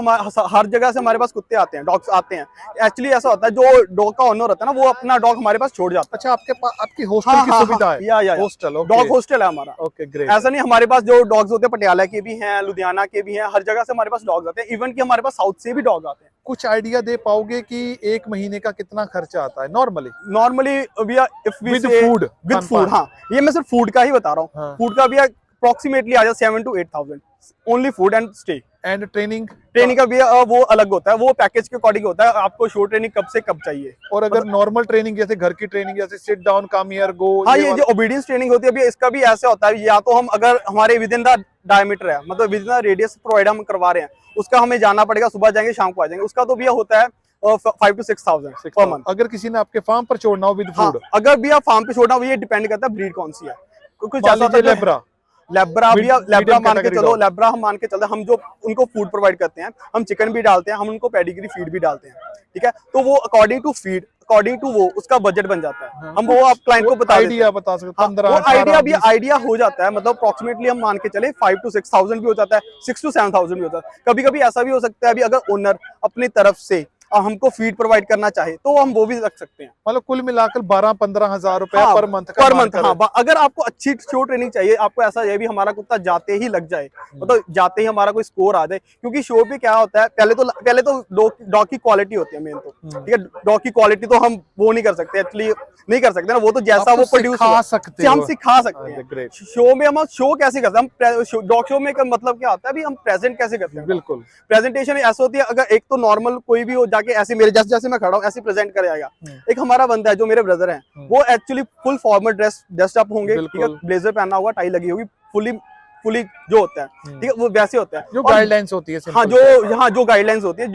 हर जगह से हमारे पास कुत्ते आते हैं, डॉग्स आते हैं। एक्चुअली ऐसा होता है जो डॉग का ओनर होता है ना, वो अपना डॉग हमारे पास छोड़ जाता है। अच्छा, आपके पास आपकी हॉस्टल की सुविधा है? या हॉस्टल, डॉग हॉस्टल है हमारा। Okay, great. ऐसा नहीं, हमारे पास जो डॉग्स होते हैं पटियाला के भी हैं, लुधियाना के भी हैं, हर जगह से हमारे पास डॉग्स आते हैं। इवन कि हमारे पास साउथ से भी डॉग आते हैं। कुछ आइडिया दे पाओगे कि एक महीने का कितना खर्चा आता है नॉर्मली? भैया इफ वी विद से फूड? विद फूड, हाँ, ये मैं सिर्फ फूड का ही बता रहा हूँ। हाँ। फूड का भैया अप्रोक्सीमेटली आ जाए 7 to 8,000 only food and stay. And training training का भी वो अलग होता है, वो पैकेज के अकॉर्डिंग होता है, आपको शो ट्रेनिंग कब से कब चाहिए। और अगर नॉर्मल ट्रेनिंग जैसे घर की ट्रेनिंग जैसे sit down come here go, हाँ, ये जो ओबीडियंस ट्रेनिंग होती है अभी इसका भी ऐसे होता है, या तो हम अगर हमारे विद इन द डायमीटर है, मतलब with in the radius provide हम करवा रहे हैं, उसका हमें जाना पड़ेगा, सुबह जाएंगे शाम को आ जाएंगे, उसका तो भैया होता है 5 to 6,000 पर मंथ। अगर किसी ने आपके फार्म पर छोड़ना हो विद फूड, अगर भी आप फार्म पे छोड़ना हो, ये डिपेंड करता है ब्रीड कौन सी है। कुछ लेब्रा लेब्रा मान के चलो, लेब्रा हम मान के चलते, हम जो उनको फूड प्रोवाइड करते हैं, हम चिकन भी डालते हैं, हम उनको पेडिग्री फीड भी डालते हैं, ठीक है। तो वो according to feed, according to वो उसका बजट बन जाता है। हम वो आप क्लाइंट को बता आइडिया बता सकते हैं, 15 वो आइडिया भी आइडिया हो जाता है, मतलब अप्रोक्सीमेटली हम मान के चले 5 to 6,000 भी हो जाता है, 6 to 7,000 भी होता है। कभी कभी ऐसा भी हो सकता है, अभी अगर ओनर अपनी तरफ से हमको फीड प्रोवाइड करना चाहे तो हम वो भी रख सकते हैं। मतलब कुल मिलाकर 12-15 हजार रुपया पर मंथ का पर मंथ। हाँ, अगर आपको अच्छी शो ट्रेनिंग चाहिए, आपको ऐसा है भी हमारा कुत्ता जाते ही लग जाए, मतलब जाते ही हमारा कोई स्कोर आ जाए, क्योंकि शो पे क्या होता है, पहले तो डॉग की क्वालिटी होती है मेन तो, ठीक है। डॉग की क्वालिटी तो हम वो नहीं कर सकते, एक्चुअली नहीं कर सकते ना, वो तो जैसा वो प्रोड्यूस सिखा सकते हम सिखा सकते हैं। शो में हम शो कैसे करते हैं, हम डॉग शो में का मतलब क्या होता है, अभी हम प्रेजेंट कैसे करते हैं। बिल्कुल प्रेजेंटेशन ऐसे होती है, अगर एक तो नॉर्मल कोई भी हो जाके ऐसे मेरे जैसे मैं खड़ा हूँ ऐसे प्रेजेंट करे आएगा। एक हमारा बंदा है जो मेरे ब्रदर हैं, वो actually full formal dressed up होंगे, ठीक है, ब्लेजर पहना होगा, टाई लगी होगी, फुली जो होता है, ठीक है, वो वैसे होता है, जो गाइडलाइंस होती है। हाँ, जो गाइडलाइंस होती है,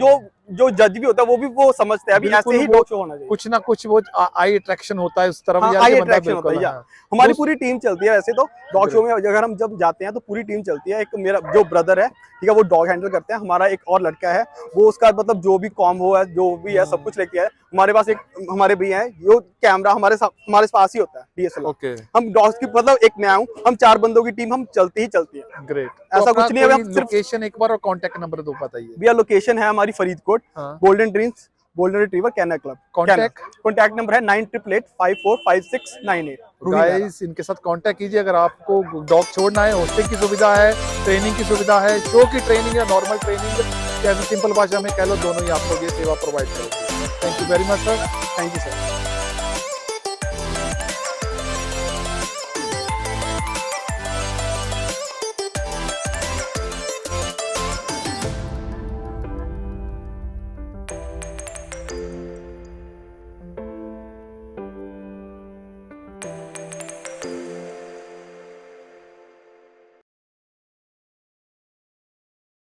जो जज भी होता है वो भी वो समझते हैं अभी ऐसे ही डॉग शो होना चाहिए। कुछ ना कुछ वो आई अट्रैक्शन होता है उस तरफ। आई अट्रैक्शन होता है। हमारी पूरी टीम चलती है वैसे तो डॉग शो में, अगर हम जब जाते हैं तो पूरी टीम चलती है। एक मेरा जो ब्रदर है, ठीक है, वो डॉग हैंडल करते हैं। हमारा एक और लड़का है, वो उसका मतलब जो भी कॉम्बो है, जो भी है, सब कुछ लेके आए। हमारे पास एक हमारे भैया है, वो कैमरा हमारे पास ही होता है, DSLR। ओके, हम डॉग्स की मतलब एक मैं हूँ, हम 4 बंदों की टीम, हम चलती है। ग्रेट। ऐसा कुछ नहीं है। हम सिर्फ लोकेशन एक बार और कांटेक्ट नंबर दो बताइए भैया। लोकेशन है हमारी Faridkot, golden dreams, golden retriever kennel club. Contact number है 9888545698। गाइस, इनके साथ कांटेक्ट कीजिए अगर आपको डॉग छोड़ना है। हॉस्टिंग की सुविधा है, ट्रेनिंग की सुविधा है, शो की ट्रेनिंग या नॉर्मल ट्रेनिंग, या सिंपल भाषा में कह लो, दोनों ही आप लोग ये सेवा प्रोवाइड करोगे। Thank you very much sir. Thank you sir.